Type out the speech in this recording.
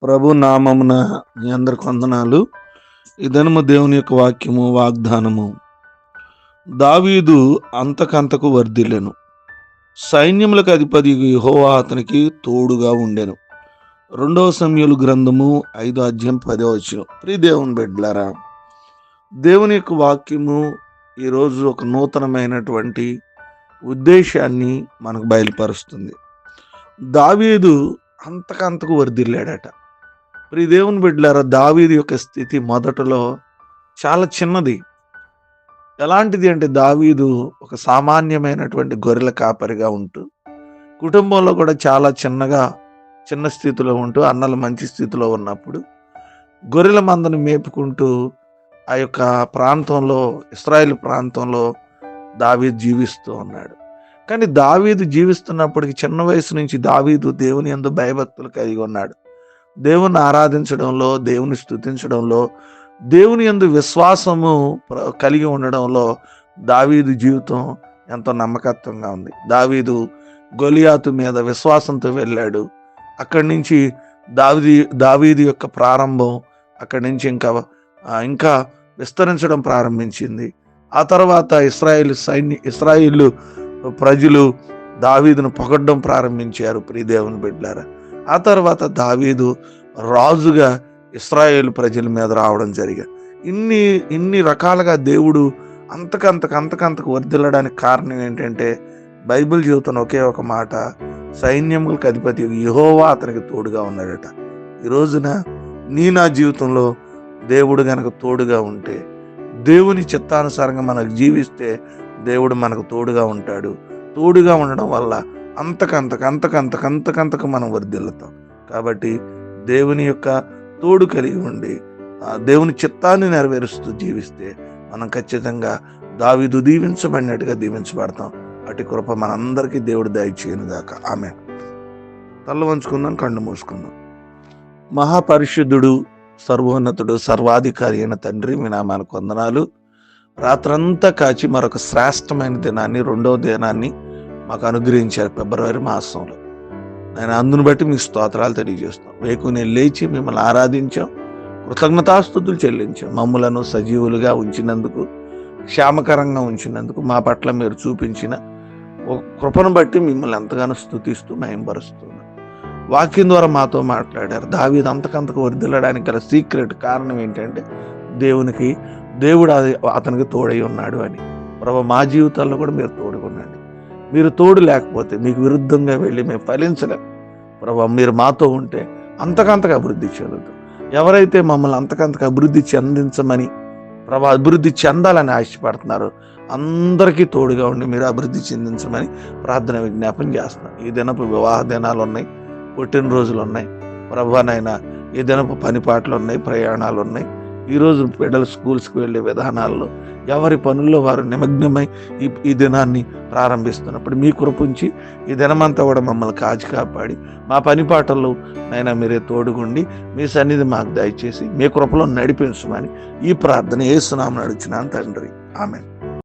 ప్రభు నామమున మీ అందరికి వందనాలు. ఈ దినము దేవుని యొక్క వాక్యము వాగ్దానము. దావీదు అంతకంతకు వర్ధిల్లెను, సైన్యములకు అధిపతి యెహోవా అతనికి తోడుగా ఉండెను. 2 సమూయేలు గ్రంథము 5:10. ప్రియ దేవుని బిడ్డలారా, దేవుని యొక్క వాక్యము ఈరోజు ఒక నూతనమైనటువంటి ఉద్దేశాన్ని మనకు బయలుపరుస్తుంది. దావీదు అంతకంతకు వర్ధిల్లాడట. ప్రియ దేవుని బిడ్డలారా, దావీదు యొక్క స్థితి మొదటలో చాలా చిన్నది. ఎలాంటిది అంటే, దావీదు ఒక సామాన్యమైనటువంటి గొర్రెల కాపరిగా ఉంటూ, కుటుంబంలో కూడా చాలా చిన్న స్థితిలో ఉంటూ, అన్నలు మంచి స్థితిలో ఉన్నప్పుడు గొర్రెల మందను మేపుకుంటూ ఆ యొక్క ప్రాంతంలో, ఇశ్రాయేలు ప్రాంతంలో దావీదు జీవిస్తూ ఉన్నాడు. కానీ దావీదు జీవిస్తున్నప్పటికీ చిన్న వయసు నుంచి దావీదు దేవుని యందు భయభక్తులు కలిగి ఉన్నాడు. దేవుని ఆరాధించడంలో, దేవుని స్తుతించడంలో, దేవుని యందు విశ్వాసము కలిగి ఉండడంలో దావీదు జీవితం ఎంతో నమ్మకత్వంగా ఉంది. దావీదు గొలియాతు మీద విశ్వాసంతో వెళ్ళాడు. అక్కడి నుంచి దావీదు యొక్క ప్రారంభం అక్కడి నుంచి ఇంకా విస్తరించడం ప్రారంభించింది. ఆ తర్వాత ఇశ్రాయేలు ప్రజలు దావీదును పొగడ్డం ప్రారంభించారు. ప్రియ దేవుని బిడ్డలారా, ఆ తర్వాత దావీదు రాజుగా ఇశ్రాయేలు ప్రజల మీద రావడం జరిగింది. ఇన్ని రకాలుగా దేవుడు అంతకంతకు వర్ధిల్లడానికి కారణం ఏంటంటే, బైబిల్ చెబుతున్న ఒకే ఒక మాట: సైన్యములకు అధిపతి యెహోవా అతనికి తోడుగా ఉన్నాడట. ఈ రోజున నా జీవితంలో దేవుడు గనక తోడుగా ఉంటే, దేవుని చిత్తానుసారంగా మనకు జీవిస్తే దేవుడు మనకు తోడుగా ఉంటాడు. తోడుగా ఉండడం వల్ల అంతకంతకు మనం వర్ధిల్లుతాం. కాబట్టి దేవుని యొక్క తోడు కలిగి ఉండి దేవుని చిత్తాన్ని నెరవేరుస్తూ జీవిస్తే మనం ఖచ్చితంగా దావీదు దీవించబడినట్టుగా దీవించబడతాం. అటు కృప మనందరికీ దేవుడు దయచేయను గాక. ఆమేన్. తల వంచుకుందాం, కళ్ళు మూసుకుందాం. మహాపరిశుద్ధుడు, సర్వోన్నతుడు, సర్వాధికారి అయిన తండ్రి, మీ నామానికి వందనాలు. రాత్రంతా కాచి మరొక శ్రేష్టమైన దినాన్ని, 2వ దినాన్ని మాకు అనుగ్రహించారు ఫిబ్రవరి మాసంలో. నేను అందును బట్టి మీకు స్తోత్రాలు తెలియజేస్తాం. వేకునే లేచి మిమ్మల్ని ఆరాధించాం, కృతజ్ఞతాస్తుతులు చెల్లించాం. మమ్ములను సజీవులుగా ఉంచినందుకు, క్షేమకరంగా ఉంచినందుకు, మా పట్ల మీరు చూపించిన కృపను బట్టి మిమ్మల్ని ఎంతగానో స్తుతిస్తూ మహిమపరుస్తున్నాం. వాక్యం ద్వారా మాతో మాట్లాడారు. దావీదు అంతకంతకు వర్ధిల్లడానికి గల సీక్రెట్ కారణం ఏంటంటే, దేవుడు అతనికి తోడై ఉన్నాడు అని. ప్రభు, మా జీవితాల్లో కూడా మీరు తోడుగా ఉండండి. మీరు తోడు లేకపోతే మీకు విరుద్ధంగా వెళ్ళి మేము ఫలించలేం. ప్రభు, మీరు మాతో ఉంటే అంతకంతకు అభివృద్ధి చెందుతాం. ఎవరైతే మమ్మల్ని అంతకంతకు అభివృద్ధి చెందించమని, ప్రభు అభివృద్ధి చెందాలని ఆశపడుతున్నారో అందరికీ తోడుగా ఉండి మీరు అభివృద్ధి చెందించమని ప్రార్థన విజ్ఞాపన చేస్తున్నాం. ఈ దినపు వివాహ దినాలు ఉన్నాయి, పుట్టినరోజులు ఉన్నాయి ప్రభానైనా, ఈ దినపు పనిపాట్లు ఉన్నాయి, ప్రయాణాలు ఉన్నాయి. ఈరోజు బిడ్డలు స్కూల్స్కి వెళ్ళే విధానాల్లో ఎవరి పనుల్లో వారు నిమగ్నమై ఈ దినాన్ని ప్రారంభిస్తున్నప్పుడు మీ కృపుంచి ఈ దినమంతా కూడా మమ్మల్ని కాపాడి మా పనిపాటల్లో నైనా మీరే తోడుగుండి మీ సన్నిధి మాకు దయచేసి మీ కృపలో నడిపించమని ఈ ప్రార్థన యేసు నామమున అడుగుచున్నాను తండ్రి. ఆమేన్.